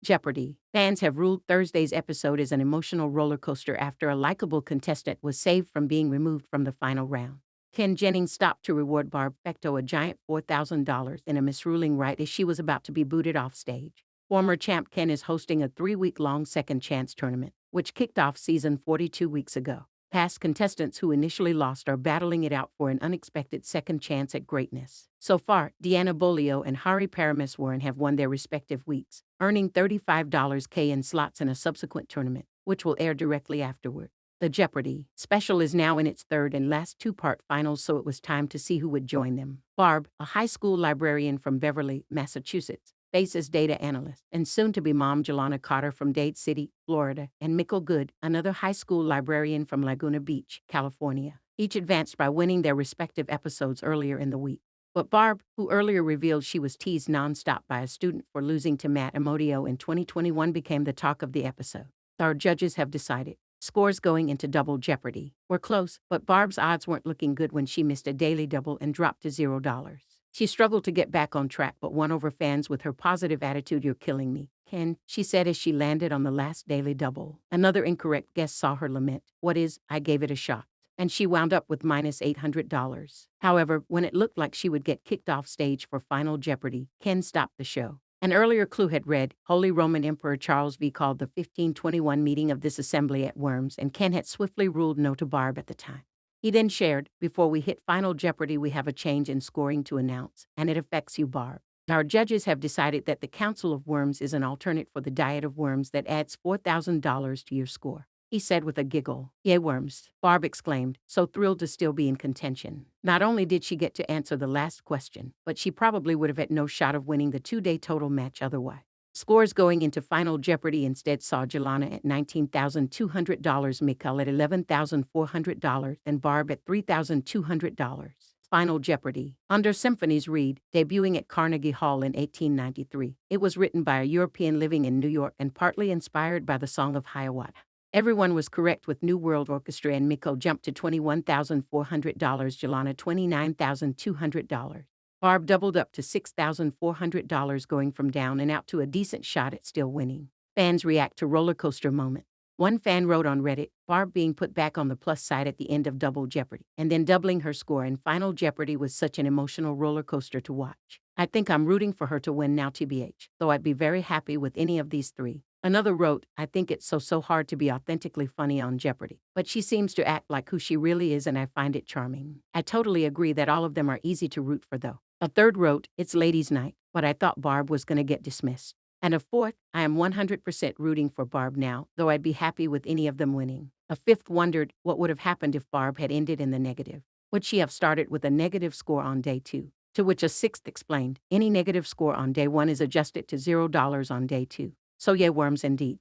Jeopardy! Fans have ruled Thursday's episode as an emotional roller coaster after a likable contestant was saved from being removed from the final round. Ken Jennings stopped to reward Barb Fecteau a giant $4,000 in a misruling right as she was about to be booted off stage. Former champ Ken is hosting a 3-week-long second chance tournament, which kicked off season 42 weeks ago. Past contestants who initially lost are battling it out for an unexpected second chance at greatness. So far, Deanna, Bolio, and Parameswaran have won their respective weeks, earning $35K in slots in a subsequent tournament, which will air directly afterward. The Jeopardy! Special is now in its third and last two-part finals, so it was time to see who would join them. Barb, a high school librarian from Beverly, Massachusetts, faces data analyst and soon-to-be mom Jelana Carter from Dade City, Florida, and Mikkel Good, another high school librarian from Laguna Beach, California. Each advanced by winning their respective episodes earlier in the week. But Barb, who earlier revealed she was teased nonstop by a student for losing to Matt Amodio in 2021, became the talk of the episode. Our judges have decided. Scores going into Double Jeopardy were close, but Barb's odds weren't looking good when she missed a daily double and dropped to $0. She struggled to get back on track but won over fans with her positive attitude. "You're killing me, Ken," she said as she landed on the last daily double. Another incorrect guess saw her lament, "What is, I gave it a shot." And she wound up with minus $800. However, when it looked like she would get kicked off stage for Final Jeopardy, Ken stopped the show. An earlier clue had read, Holy Roman Emperor Charles V called the 1521 meeting of this assembly at Worms, and Ken had swiftly ruled no to Barb at the time. He then shared, "Before we hit Final Jeopardy, we have a change in scoring to announce, and it affects you, Barb. Our judges have decided that the Council of Worms is an alternate for the Diet of Worms that adds $4,000 to your score," he said with a giggle. "Yay, Worms," Barb exclaimed, so thrilled to still be in contention. Not only did she get to answer the last question, but she probably would have had no shot of winning the two-day total match otherwise. Scores going into Final Jeopardy instead saw Jelana at $19,200, Mikkel at $11,400, and Barb at $3,200. Final Jeopardy! Under Symphony's Reed, debuting at Carnegie Hall in 1893. It was written by a European living in New York and partly inspired by the Song of Hiawatha. Everyone was correct with New World Orchestra, and Mikkel jumped to $21,400, Jelana $29,200. Barb doubled up to $6,400, going from down and out to a decent shot at still winning. Fans react to roller coaster moment. One fan wrote on Reddit, Barb being put back on the plus side at the end of Double Jeopardy, and then doubling her score in Final Jeopardy was such an emotional roller coaster to watch. "I think I'm rooting for her to win now, TBH, though I'd be very happy with any of these three." Another wrote, "I think it's so hard to be authentically funny on Jeopardy, but she seems to act like who she really is and I find it charming." I totally agree that all of them are easy to root for though. A third wrote, "It's ladies' night, but I thought Barb was going to get dismissed." And a fourth, "I am 100% rooting for Barb now, though I'd be happy with any of them winning." A fifth wondered what would have happened if Barb had ended in the negative. Would she have started with a negative score on day 2? To which a sixth explained, "Any negative score on day 1 is adjusted to $0 on day 2. So yay, Worms indeed.